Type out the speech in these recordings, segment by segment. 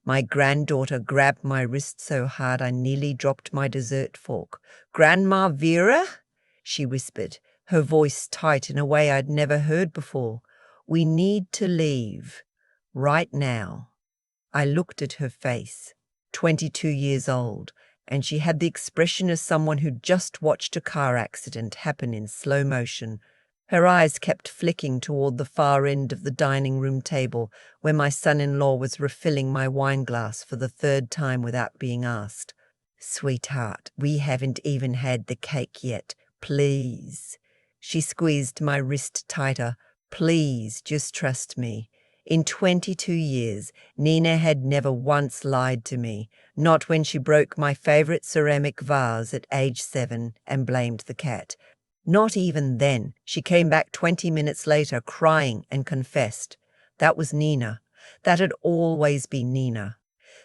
My granddaughter grabbed my wrist so hard I nearly dropped my dessert fork. "Grandma Vera?" she whispered, her voice tight in a way I'd never heard before. "We need to leave. Right now." I looked at her face, 22 years old, and she had the expression of someone who'd just watched a car accident happen in slow motion. Her eyes kept flicking toward the far end of the dining room table, where my son-in-law was refilling my wine glass for the third time without being asked. "Sweetheart, we haven't even had the cake yet. Please." She squeezed my wrist tighter. "Please, just trust me." In 22 years, Nina had never once lied to me, not when she broke my favorite ceramic vase at age 7 and blamed the cat. Not even then. She came back 20 minutes later crying and confessed. That was Nina. That had always been Nina.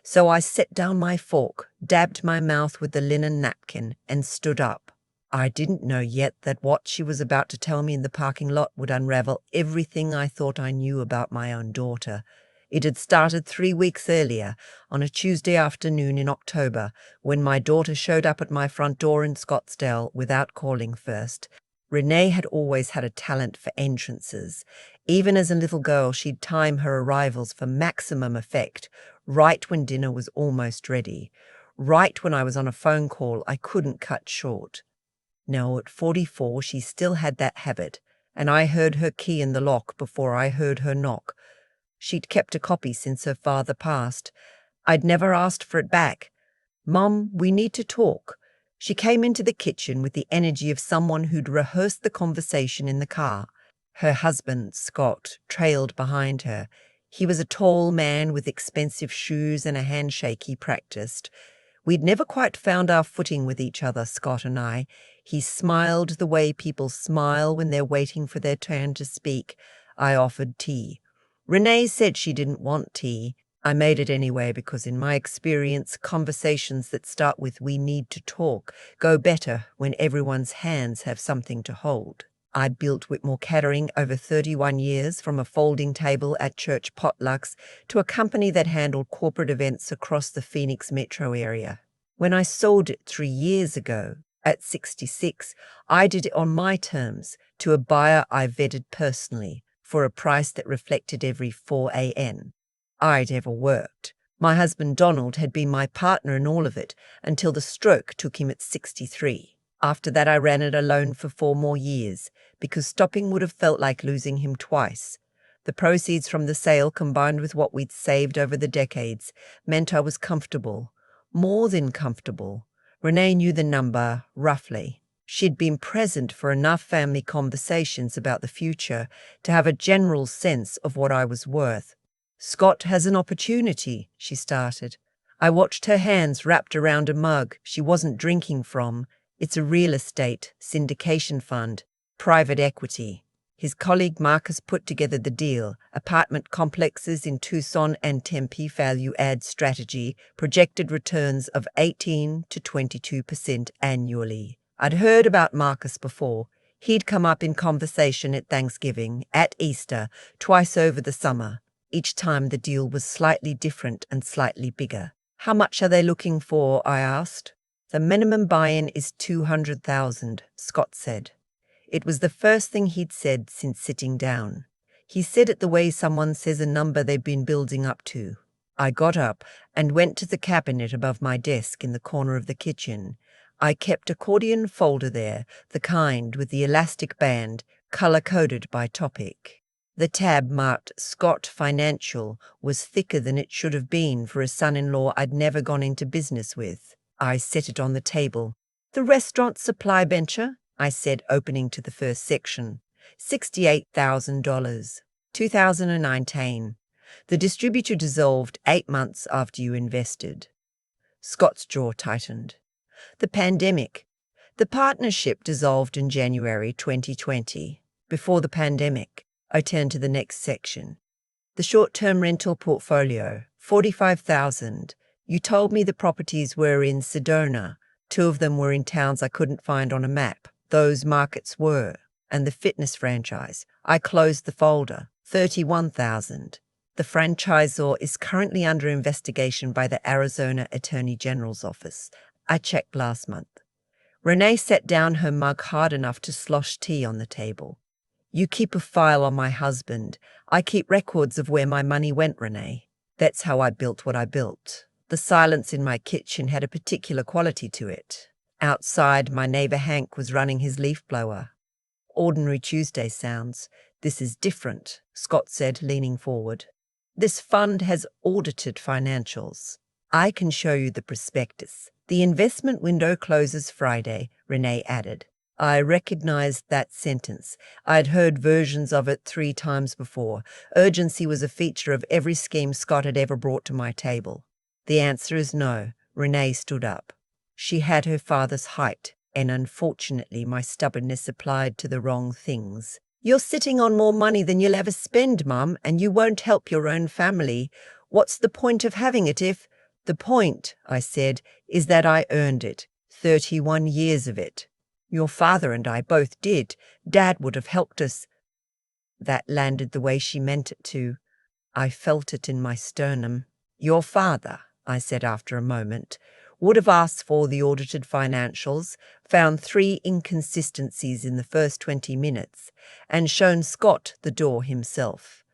So I set down my fork, dabbed my mouth with the linen napkin, and stood up. I didn't know yet that what she was about to tell me in the parking lot would unravel everything I thought I knew about my own daughter. It had started 3 weeks earlier, on a Tuesday afternoon in October, when my daughter showed up at my front door in Scottsdale without calling first. Renee had always had a talent for entrances. Even as a little girl, she'd time her arrivals for maximum effect, right when dinner was almost ready, right when I was on a phone call I couldn't cut short. Now, at 44, she still had that habit, and I heard her key in the lock before I heard her knock. She'd kept a copy since her father passed. I'd never asked for it back. "Mum, we need to talk." She came into the kitchen with the energy of someone who'd rehearsed the conversation in the car. Her husband, Scott, trailed behind her. He was a tall man with expensive shoes and a handshake he practiced. We'd never quite found our footing with each other, Scott and I. He smiled the way people smile when they're waiting for their turn to speak. I offered tea. Renee said she didn't want tea. I made it anyway because in my experience, conversations that start with "we need to talk" go better when everyone's hands have something to hold. I built Whitmore Catering over 31 years, from a folding table at church potlucks to a company that handled corporate events across the Phoenix metro area. When I sold it 3 years ago, at 66, I did it on my terms to a buyer I vetted personally for a price that reflected every 4 a.m. I'd ever worked. My husband Donald had been my partner in all of it until the stroke took him at 63. After that, I ran it alone for 4 more years, because stopping would have felt like losing him twice. The proceeds from the sale, combined with what we'd saved over the decades, meant I was comfortable. More than comfortable. Renee knew the number, roughly. She'd been present for enough family conversations about the future to have a general sense of what I was worth. "Scott has an opportunity," she started. I watched her hands wrapped around a mug she wasn't drinking from. It's a real estate syndication fund, private equity. His colleague Marcus put together the deal, apartment complexes in Tucson and Tempe, value-add strategy, projected returns of 18 to 22% annually. I'd heard about Marcus before. He'd come up in conversation at Thanksgiving, at Easter, twice over the summer. Each time the deal was slightly different and slightly bigger. "How much are they looking for?" I asked. "The minimum buy-in is $200,000, Scott said. It was the first thing he'd said since sitting down. He said it the way someone says a number they've been building up to. I got up and went to the cabinet above my desk in the corner of the kitchen. I kept accordion folder there, the kind with the elastic band, color-coded by topic. The tab marked Scott Financial was thicker than it should have been for a son-in-law I'd never gone into business with. I set it on the table. "The restaurant supply venture," I said, opening to the first section. $68,000. 2019. The distributor dissolved 8 months after you invested. Scott's jaw tightened. "The pandemic. The partnership dissolved in January 2020. Before the pandemic." I turned to the next section. "The short-term rental portfolio, 45,000. You told me the properties were in Sedona. 2 of them were in towns I couldn't find on a map. Those markets were. And the fitness franchise. I closed the folder. 31,000. The franchisor is currently under investigation by the Arizona Attorney General's office. I checked last month. Renee set down her mug hard enough to slosh tea on the table. You keep a file on my husband. I keep records of where my money went, Renee. That's how I built what I built. The silence in my kitchen had a particular quality to it. Outside, my neighbor Hank was running his leaf blower. Ordinary Tuesday sounds. This is different, Scott said, leaning forward. This fund has audited financials. I can show you the prospectus. The investment window closes Friday, Renee added. I recognized that sentence. I'd heard versions of it 3 times before. Urgency was a feature of every scheme Scott had ever brought to my table. The answer is no. Renee stood up. She had her father's height, and unfortunately my stubbornness applied to the wrong things. You're sitting on more money than you'll ever spend, Mum, and you won't help your own family. What's the point of having it if— The point, I said, is that I earned it. 31 years of it. Your father and I both did. Dad would have helped us. That landed the way she meant it to. I felt it in my sternum. Your father, I said after a moment, would have asked for the audited financials, found 3 inconsistencies in the first 20 minutes, and shown Scott the door himself.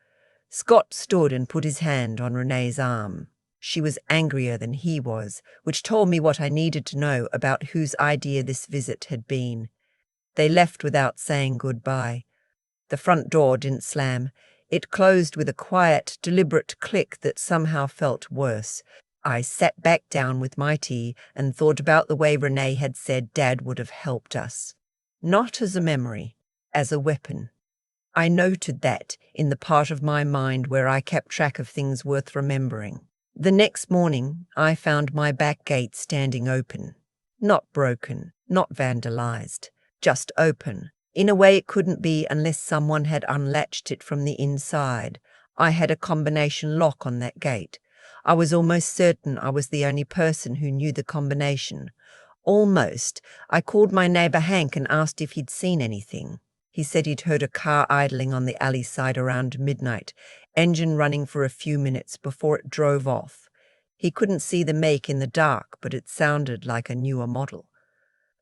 Scott stood and put his hand on Renee's arm. She was angrier than he was, which told me what I needed to know about whose idea this visit had been. They left without saying goodbye. The front door didn't slam. It closed with a quiet, deliberate click that somehow felt worse. I sat back down with my tea and thought about the way Renee had said Dad would have helped us. Not as a memory, as a weapon. I noted that in the part of my mind where I kept track of things worth remembering. The next morning, I found my back gate standing open. Not broken, not vandalized, just open, in a way it couldn't be unless someone had unlatched it from the inside. I had a combination lock on that gate. I was almost certain I was the only person who knew the combination. Almost. I called my neighbor Hank and asked if he'd seen anything. He said he'd heard a car idling on the alley side around midnight, engine running for a few minutes before it drove off. He couldn't see the make in the dark, but it sounded like a newer model.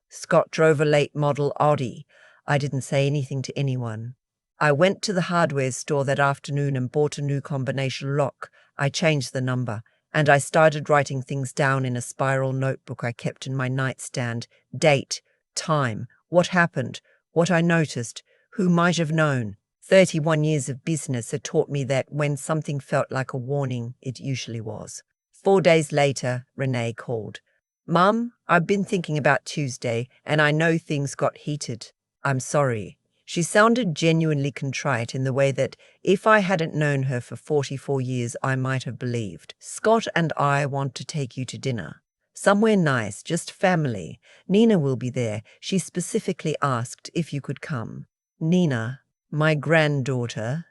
Scott drove a late model Audi. I didn't say anything to anyone. I went to the hardware store that afternoon and bought a new combination lock. I changed the number, and I started writing things down in a spiral notebook I kept in my nightstand. Date, time, what happened, what I noticed, who might have known. 31 years of business had taught me that when something felt like a warning, it usually was. 4 days later, Renee called. Mum, I've been thinking about Tuesday, and I know things got heated. I'm sorry. She sounded genuinely contrite in the way that, if I hadn't known her for 44 years, I might have believed. Scott and I want to take you to dinner. Somewhere nice, just family. Nina will be there. She specifically asked if you could come. Nina, my granddaughter,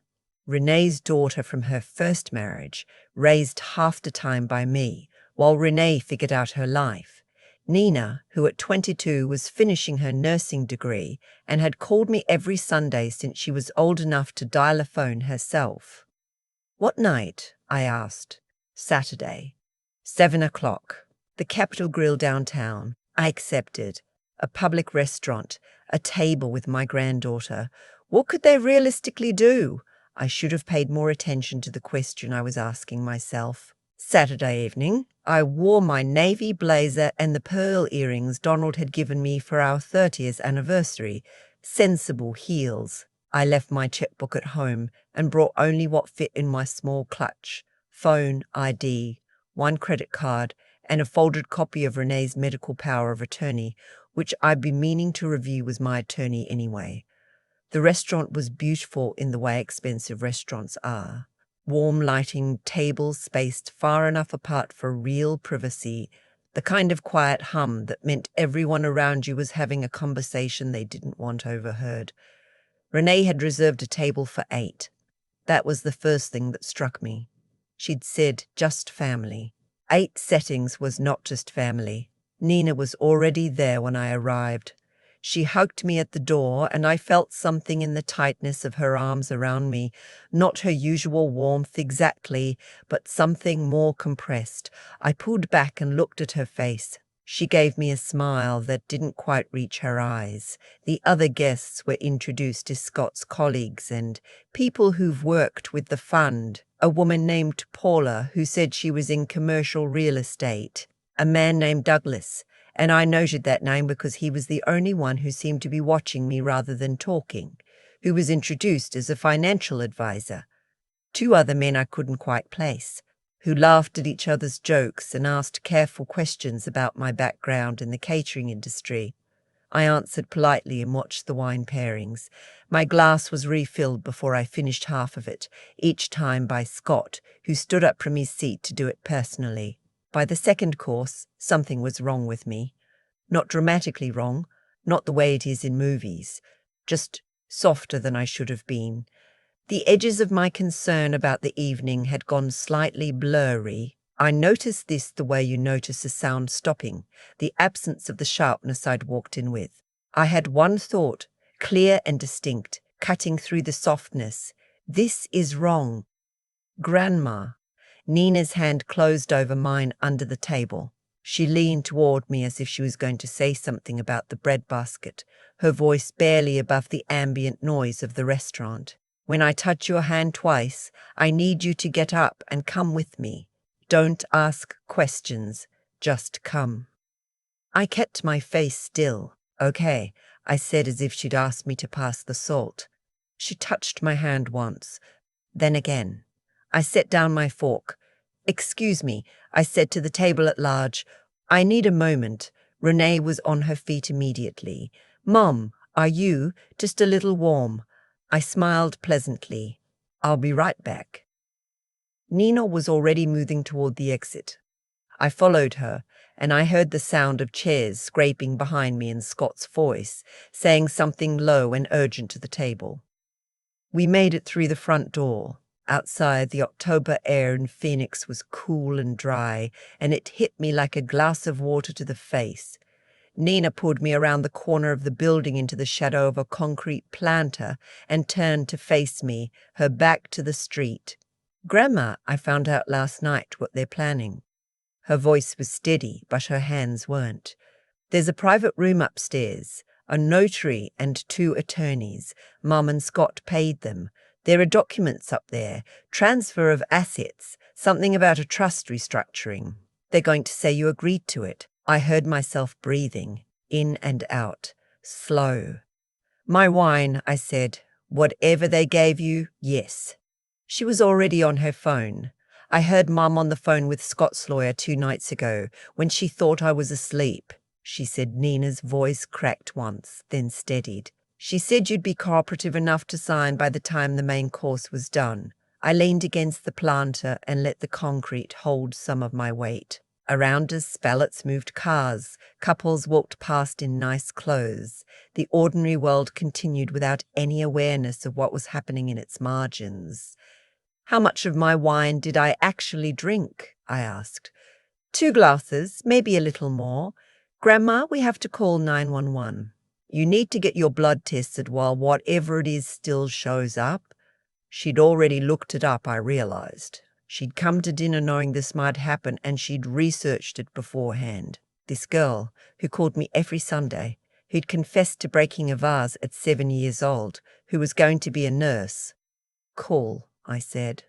Renee's daughter from her first marriage, raised half the time by me, while Renee figured out her life. Nina, who at 22 was finishing her nursing degree and had called me every Sunday since she was old enough to dial a phone herself. What night? I asked. Saturday. 7 o'clock. The Capitol Grill downtown. I accepted. A public restaurant. A table with my granddaughter. What could they realistically do? I should have paid more attention to the question I was asking myself. Saturday evening, I wore my navy blazer and the pearl earrings Donald had given me for our 30th anniversary. Sensible heels. I left my checkbook at home and brought only what fit in my small clutch. Phone, ID, 1 credit card, and a folded copy of Renee's medical power of attorney, which I'd been meaning to review as my attorney anyway. The restaurant was beautiful in the way expensive restaurants are. Warm lighting, tables spaced far enough apart for real privacy, the kind of quiet hum that meant everyone around you was having a conversation they didn't want overheard. Renee had reserved a table for 8. That was the first thing that struck me. She'd said just family. 8 settings was not just family. Nina was already there when I arrived. She hugged me at the door, and I felt something in the tightness of her arms around me. Not her usual warmth exactly, but something more compressed. I pulled back and looked at her face. She gave me a smile that didn't quite reach her eyes. The other guests were introduced as Scott's colleagues and people who've worked with the fund. A woman named Paula, who said she was in commercial real estate. A man named Douglas, and I noted that name because he was the only one who seemed to be watching me rather than talking, who was introduced as a financial advisor. Two other men I couldn't quite place, who laughed at each other's jokes and asked careful questions about my background in the catering industry. I answered politely and watched the wine pairings. My glass was refilled before I finished half of it, each time by Scott, who stood up from his seat to do it personally. By the second course, something was wrong with me. Not dramatically wrong, not the way it is in movies, just softer than I should have been. The edges of my concern about the evening had gone slightly blurry. I noticed this the way you notice a sound stopping, the absence of the sharpness I'd walked in with. I had one thought, clear and distinct, cutting through the softness. This is wrong. Grandma. Nina's hand closed over mine under the table. She leaned toward me as if she was going to say something about the breadbasket, her voice barely above the ambient noise of the restaurant. When I touch your hand twice, I need you to get up and come with me. Don't ask questions, just come. I kept my face still. Okay, I said as if she'd asked me to pass the salt. She touched my hand once, then again. I set down my fork. Excuse me, I said to the table at large. I need a moment. Renee was on her feet immediately. Mom, are you? Just a little warm. I smiled pleasantly. I'll be right back. Nina was already moving toward the exit. I followed her, and I heard the sound of chairs scraping behind me and Scott's voice, saying something low and urgent to the table. We made it through the front door. Outside, the October air in Phoenix was cool and dry, and it hit me like a glass of water to the face. Nina pulled me around the corner of the building into the shadow of a concrete planter and turned to face me, her back to the street. Grandma, I found out last night what they're planning. Her voice was steady, but her hands weren't. There's a private room upstairs, a notary and 2 attorneys. Mum and Scott paid them. There are documents up there, transfer of assets, something about a trust restructuring. They're going to say you agreed to it. I heard myself breathing, in and out, slow. My wine, I said. Whatever they gave you, yes. She was already on her phone. I heard Mum on the phone with Scott's lawyer 2 nights ago, when she thought I was asleep. She said. Nina's voice cracked once, then steadied. She said you'd be cooperative enough to sign by the time the main course was done. I leaned against the planter and let the concrete hold some of my weight. Around us, ballots moved cars. Couples walked past in nice clothes. The ordinary world continued without any awareness of what was happening in its margins. How much of my wine did I actually drink? I asked. 2 glasses, maybe a little more. Grandma, we have to call 911. You need to get your blood tested while whatever it is still shows up. She'd already looked it up, I realized. She'd come to dinner knowing this might happen, and she'd researched it beforehand. This girl, who called me every Sunday, who'd confessed to breaking a vase at 7 years old, who was going to be a nurse. Call, I said.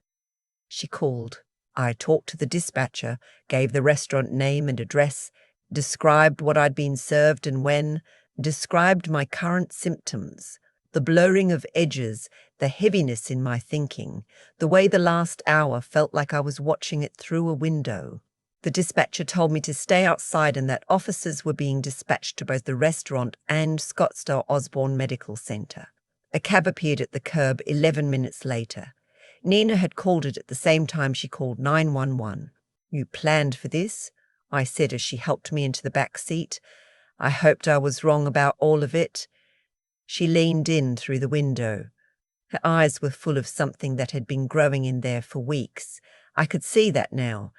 She called. I talked to the dispatcher, gave the restaurant name and address, described what I'd been served and when, described my current symptoms, the blurring of edges, the heaviness in my thinking, the way the last hour felt like I was watching it through a window. The dispatcher told me to stay outside and that officers were being dispatched to both the restaurant and Scottsdale Osborne Medical Center. A cab appeared at the curb 11 minutes later. Nina had called it at the same time she called 911. You planned for this? I said as she helped me into the back seat. I hoped I was wrong about all of it. She leaned in through the window. Her eyes were full of something that had been growing in there for weeks. I could see that now.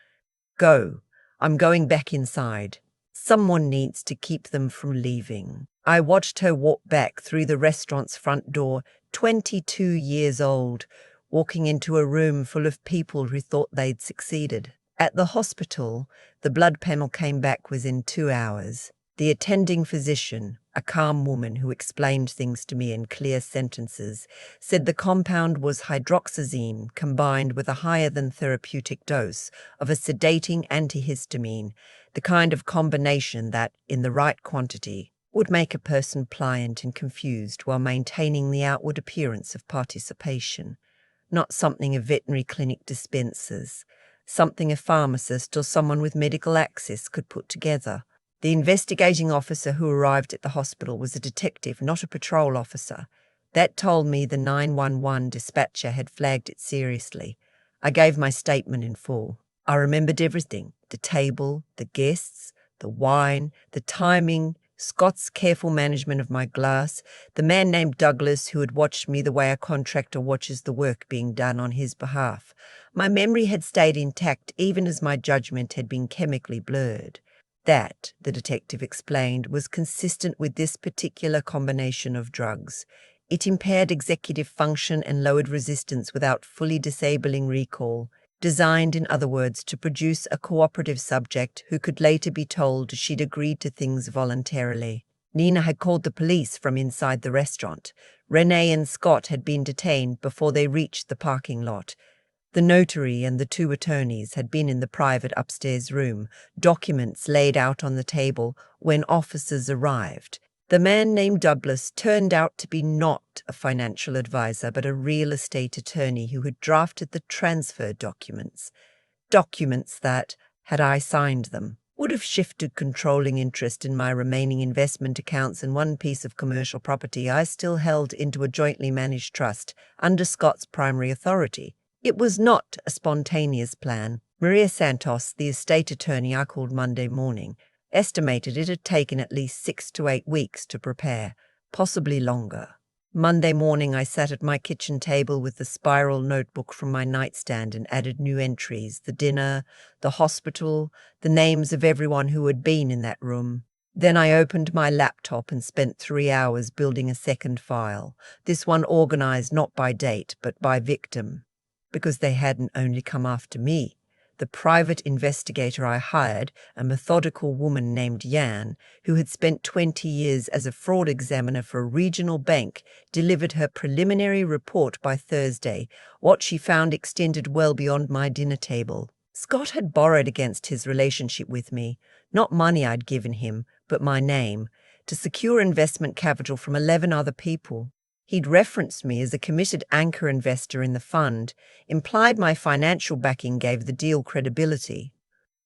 Go. I'm going back inside. Someone needs to keep them from leaving. I watched her walk back through the restaurant's front door, 22 years old, walking into a room full of people who thought they'd succeeded. At the hospital, the blood panel came back within 2 hours. The attending physician, a calm woman who explained things to me in clear sentences, said the compound was hydroxyzine combined with a higher than therapeutic dose of a sedating antihistamine, the kind of combination that, in the right quantity, would make a person pliant and confused while maintaining the outward appearance of participation. Not something a veterinary clinic dispenses, something a pharmacist or someone with medical access could put together. The investigating officer who arrived at the hospital was a detective, not a patrol officer. That told me the 911 dispatcher had flagged it seriously. I gave my statement in full. I remembered everything: the table, the guests, the wine, the timing, Scott's careful management of my glass, the man named Douglas who had watched me the way a contractor watches the work being done on his behalf. My memory had stayed intact even as my judgment had been chemically blurred. That, the detective explained, was consistent with this particular combination of drugs. It impaired executive function and lowered resistance without fully disabling recall, designed, in other words, to produce a cooperative subject who could later be told she'd agreed to things voluntarily. Nina had called the police from inside the restaurant. Renee and Scott had been detained before they reached the parking lot. The notary and the 2 attorneys had been in the private upstairs room, documents laid out on the table, when officers arrived. The man named Douglas turned out to be not a financial advisor, but a real estate attorney who had drafted the transfer documents. Documents that, had I signed them, would have shifted controlling interest in my remaining investment accounts and one piece of commercial property I still held into a jointly managed trust under Scott's primary authority. It was not a spontaneous plan. Maria Santos, the estate attorney I called Monday morning, estimated it had taken at least 6 to 8 weeks to prepare, possibly longer. Monday morning I sat at my kitchen table with the spiral notebook from my nightstand and added new entries: the dinner, the hospital, the names of everyone who had been in that room. Then I opened my laptop and spent 3 hours building a second file, this one organized not by date but by victim. Because they hadn't only come after me. The private investigator I hired, a methodical woman named Yan, who had spent 20 years as a fraud examiner for a regional bank, delivered her preliminary report by Thursday. What she found extended well beyond my dinner table. Scott had borrowed against his relationship with me, not money I'd given him, but my name, to secure investment capital from 11 other people. He'd referenced me as a committed anchor investor in the fund, implied my financial backing gave the deal credibility.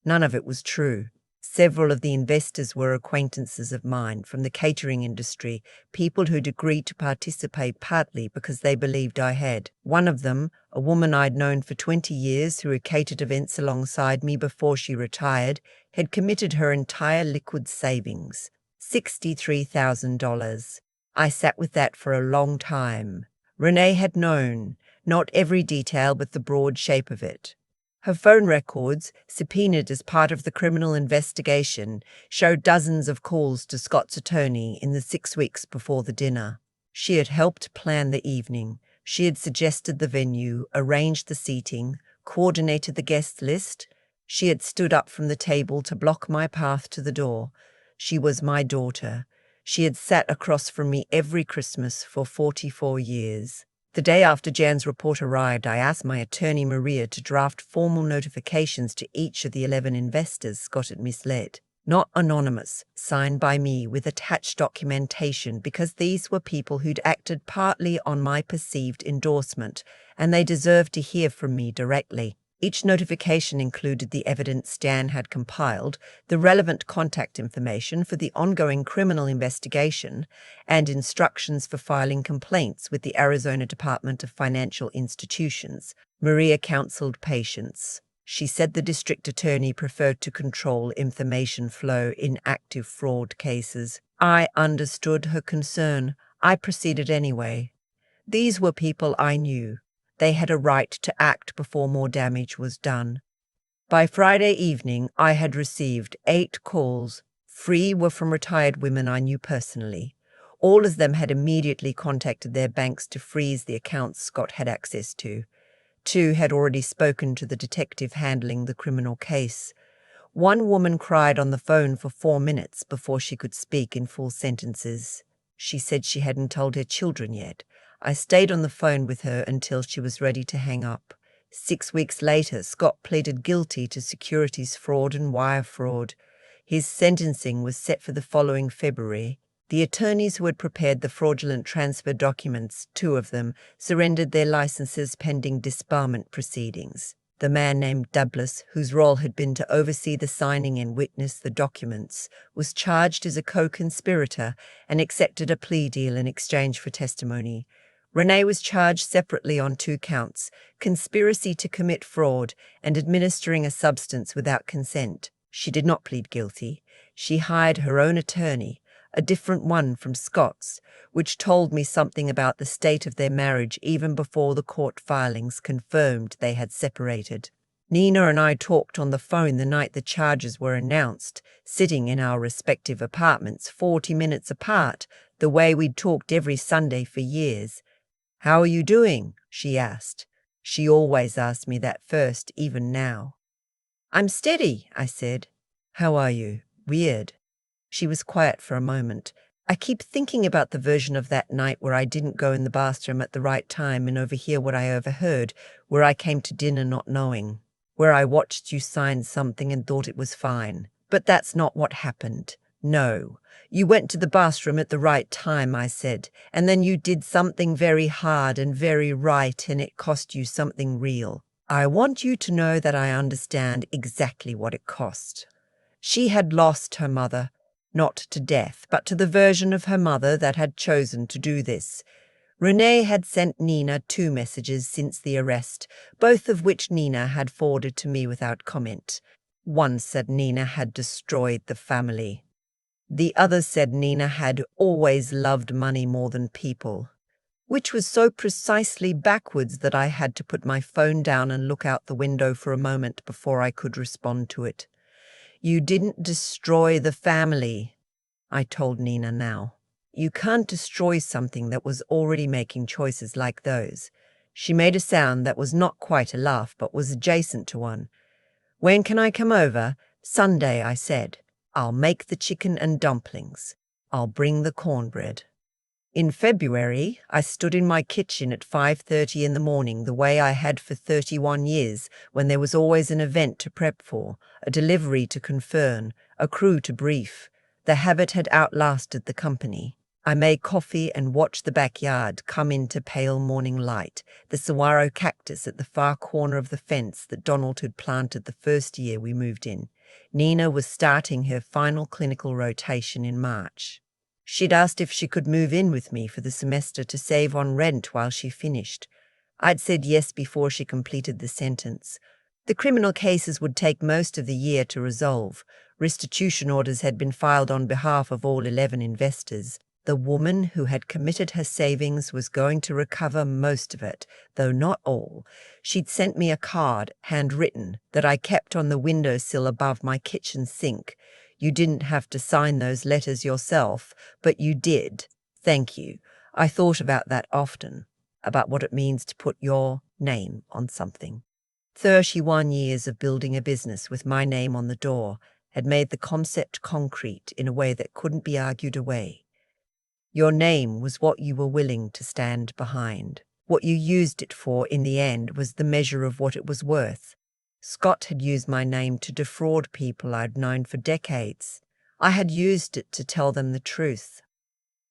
None of it was true. Several of the investors were acquaintances of mine from the catering industry, people who'd agreed to participate partly because they believed I had. One of them, a woman I'd known for 20 years who had catered events alongside me before she retired, had committed her entire liquid savings, $63,000. I sat with that for a long time. Renee had known, not every detail but the broad shape of it. Her phone records, subpoenaed as part of the criminal investigation, showed dozens of calls to Scott's attorney in the 6 weeks before the dinner. She had helped plan the evening. She had suggested the venue, arranged the seating, coordinated the guest list. She had stood up from the table to block my path to the door. She was my daughter. She had sat across from me every Christmas for 44 years. The day after Jan's report arrived, I asked my attorney Maria to draft formal notifications to each of the 11 investors Scott had misled. Not anonymous, signed by me with attached documentation, because these were people who'd acted partly on my perceived endorsement, and they deserved to hear from me directly. Each notification included the evidence Stan had compiled, the relevant contact information for the ongoing criminal investigation, and instructions for filing complaints with the Arizona Department of Financial Institutions. Maria counseled patience. She said the district attorney preferred to control information flow in active fraud cases. I understood her concern. I proceeded anyway. These were people I knew. They had a right to act before more damage was done. By Friday evening, I had received 8 calls, 3 were from retired women I knew personally. All of them had immediately contacted their banks to freeze the accounts Scott had access to. 2 had already spoken to the detective handling the criminal case. One woman cried on the phone for 4 minutes before she could speak in full sentences. She said she hadn't told her children yet. I stayed on the phone with her until she was ready to hang up. 6 weeks later, Scott pleaded guilty to securities fraud and wire fraud. His sentencing was set for the following February. The attorneys who had prepared the fraudulent transfer documents, 2 of them, surrendered their licenses pending disbarment proceedings. The man named Douglas, whose role had been to oversee the signing and witness the documents, was charged as a co-conspirator and accepted a plea deal in exchange for testimony. Renee was charged separately on 2 counts: conspiracy to commit fraud and administering a substance without consent. She did not plead guilty. She hired her own attorney, a different one from Scott's, which told me something about the state of their marriage even before the court filings confirmed they had separated. Nina and I talked on the phone the night the charges were announced, sitting in our respective apartments 40 minutes apart, the way we'd talked every Sunday for years. "How are you doing?" she asked. She always asked me that first, even now. "I'm steady," I said. "How are you?" "Weird." She was quiet for a moment. "I keep thinking about the version of that night where I didn't go in the bathroom at the right time and overhear what I overheard, where I came to dinner not knowing, where I watched you sign something and thought it was fine. But that's not what happened. No. You went to the bathroom at the right time," I said, "and then you did something very hard and very right and it cost you something real. I want you to know that I understand exactly what it cost." She had lost her mother, not to death, but to the version of her mother that had chosen to do this. Renee had sent Nina 2 messages since the arrest, both of which Nina had forwarded to me without comment. One said Nina had destroyed the family. The other said Nina had always loved money more than people, which was so precisely backwards that I had to put my phone down and look out the window for a moment before I could respond to it. "You didn't destroy the family," I told Nina now. "You can't destroy something that was already making choices like those." She made a sound that was not quite a laugh, but was adjacent to one. "When can I come over?" "Sunday," I said. "I'll make the chicken and dumplings. I'll bring the cornbread." In February, I stood in my kitchen at 5:30 in the morning, the way I had for 31 years, when there was always an event to prep for, a delivery to confirm, a crew to brief. The habit had outlasted the company. I made coffee and watched the backyard come into pale morning light, the saguaro cactus at the far corner of the fence that Donald had planted the first year we moved in. Nina was starting her final clinical rotation in March. She'd asked if she could move in with me for the semester to save on rent while she finished. I'd said yes before she completed the sentence. The criminal cases would take most of the year to resolve. Restitution orders had been filed on behalf of all 11 investors. The woman who had committed her savings was going to recover most of it, though not all. She'd sent me a card, handwritten, that I kept on the windowsill above my kitchen sink. "You didn't have to sign those letters yourself, but you did. Thank you." I thought about that often, about what it means to put your name on something. 31 years of building a business with my name on the door had made the concept concrete in a way that couldn't be argued away. Your name was what you were willing to stand behind. What you used it for in the end was the measure of what it was worth. Scott had used my name to defraud people I'd known for decades. I had used it to tell them the truth.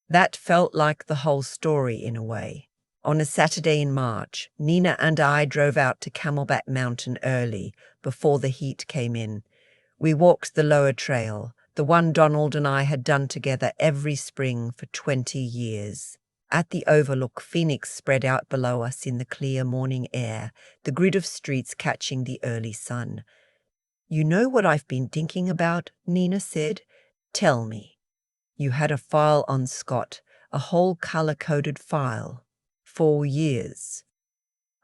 That felt like the whole story in a way. On a Saturday in March, Nina and I drove out to Camelback Mountain early, before the heat came in. We walked the lower trail, the one Donald and I had done together every spring for 20 years. At the overlook, Phoenix spread out below us in the clear morning air, the grid of streets catching the early sun. "You know what I've been thinking about?" Nina said. "Tell me." "You had a file on Scott, a whole color-coded file. 4 years.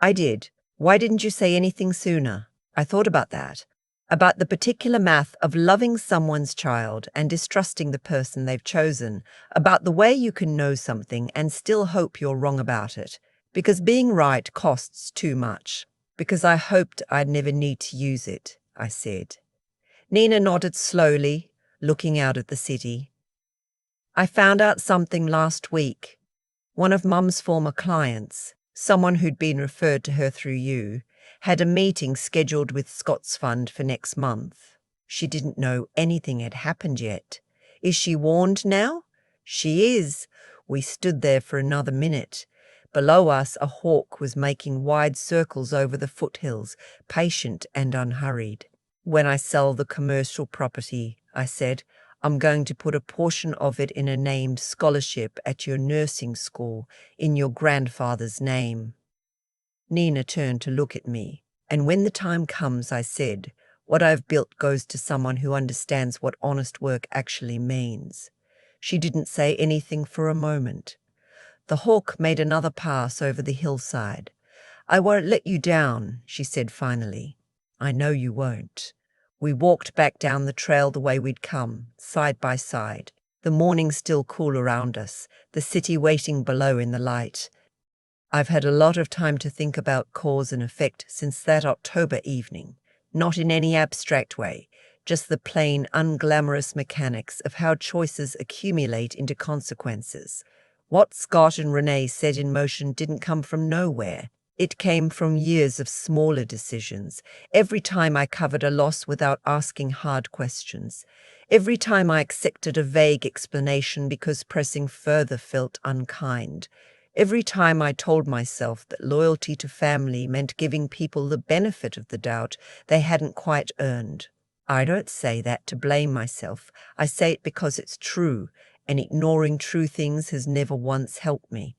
"I did. Why didn't you say anything sooner?" "I thought about that. about the particular math of loving someone's child and distrusting the person they've chosen, about the way you can know something and still hope you're wrong about it, because being right costs too much, because I hoped I'd never need to use it, I said. Nina nodded slowly, looking out at the city. I found out something last week. One of Mum's former clients, someone who'd been referred to her through you, had a meeting scheduled with Scott's Fund for next month. She didn't know anything had happened yet. Is she warned now? She is. We stood there for another minute. Below us, a hawk was making wide circles over the foothills, patient and unhurried. When I sell the commercial property, I said, I'm going to put a portion of it in a named scholarship at your nursing school in your grandfather's name. Nina turned to look at me, and when the time comes, I said, what I've built goes to someone who understands what honest work actually means. She didn't say anything for a moment. The hawk made another pass over the hillside. I won't let you down, she said finally. I know you won't. We walked back down the trail the way we'd come, side by side, the morning still cool around us, the city waiting below in the light. I've had a lot of time to think about cause and effect since that October evening, not in any abstract way, just the plain, unglamorous mechanics of how choices accumulate into consequences. What Scott and Renee set in motion didn't come from nowhere. It came from years of smaller decisions, every time I covered a loss without asking hard questions, every time I accepted a vague explanation because pressing further felt unkind, every time I told myself that loyalty to family meant giving people the benefit of the doubt they hadn't quite earned. I don't say that to blame myself. I say it because it's true, and ignoring true things has never once helped me.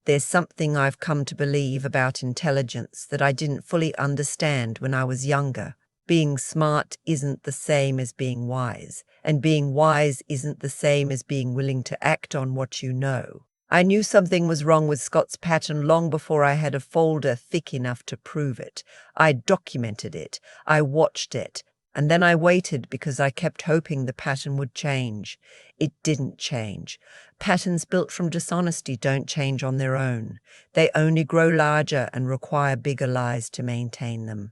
There's something I've come to believe about intelligence that I didn't fully understand when I was younger. Being smart isn't the same as being wise, and being wise isn't the same as being willing to act on what you know. I knew something was wrong with Scott's pattern long before I had a folder thick enough to prove it. I documented it, I watched it, and then I waited because I kept hoping the pattern would change. It didn't change. Patterns built from dishonesty don't change on their own. They only grow larger and require bigger lies to maintain them.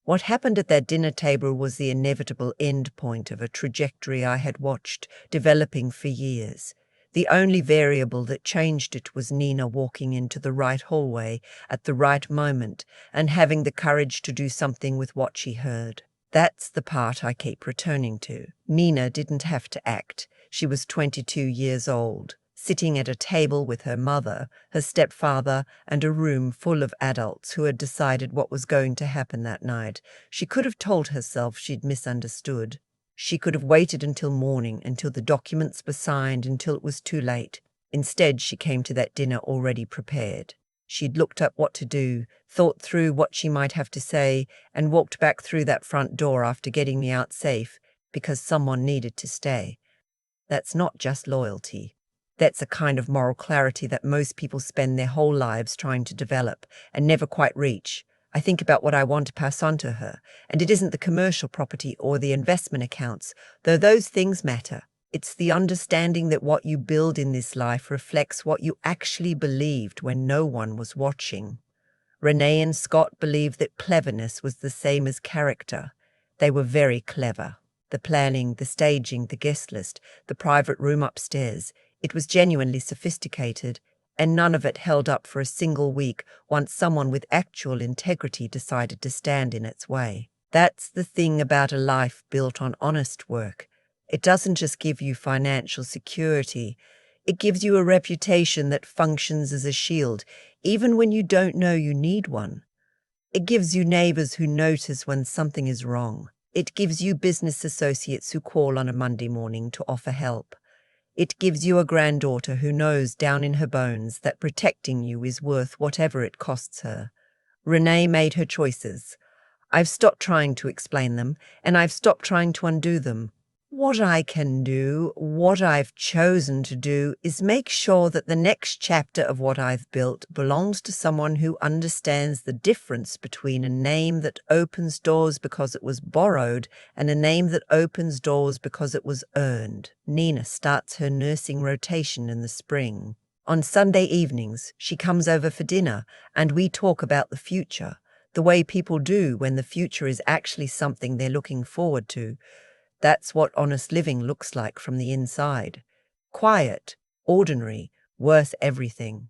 What happened at that dinner table was the inevitable end point of a trajectory I had watched developing for years. The only variable that changed it was Nina walking into the right hallway at the right moment and having the courage to do something with what she heard. That's the part I keep returning to. Nina didn't have to act. She was 22 years old, sitting at a table with her mother, her stepfather, and a room full of adults who had decided what was going to happen that night. She could have told herself she'd misunderstood. She could have waited until morning, until the documents were signed, until it was too late. Instead, she came to that dinner already prepared. She'd looked up what to do, thought through what she might have to say, and walked back through that front door after getting me out safe, because someone needed to stay. That's not just loyalty. That's a kind of moral clarity that most people spend their whole lives trying to develop and never quite reach. I think about what I want to pass on to her, and it isn't the commercial property or the investment accounts, though those things matter. It's the understanding that what you build in this life reflects what you actually believed when no one was watching. Renee and Scott believed that cleverness was the same as character. They were very clever. The planning, the staging, the guest list, the private room upstairs. It was genuinely sophisticated, and none of it held up for a single week once someone with actual integrity decided to stand in its way. That's the thing about a life built on honest work. It doesn't just give you financial security. It gives you a reputation that functions as a shield, even when you don't know you need one. It gives you neighbors who notice when something is wrong. It gives you business associates who call on a Monday morning to offer help. It gives you a granddaughter who knows down in her bones that protecting you is worth whatever it costs her. Renee made her choices. I've stopped trying to explain them, and I've stopped trying to undo them. What I can do, what I've chosen to do, is make sure that the next chapter of what I've built belongs to someone who understands the difference between a name that opens doors because it was borrowed and a name that opens doors because it was earned. Nina starts her nursing rotation in the spring. On Sunday evenings, she comes over for dinner, and we talk about the future, the way people do when the future is actually something they're looking forward to. That's what honest living looks like from the inside. Quiet, ordinary, worth everything.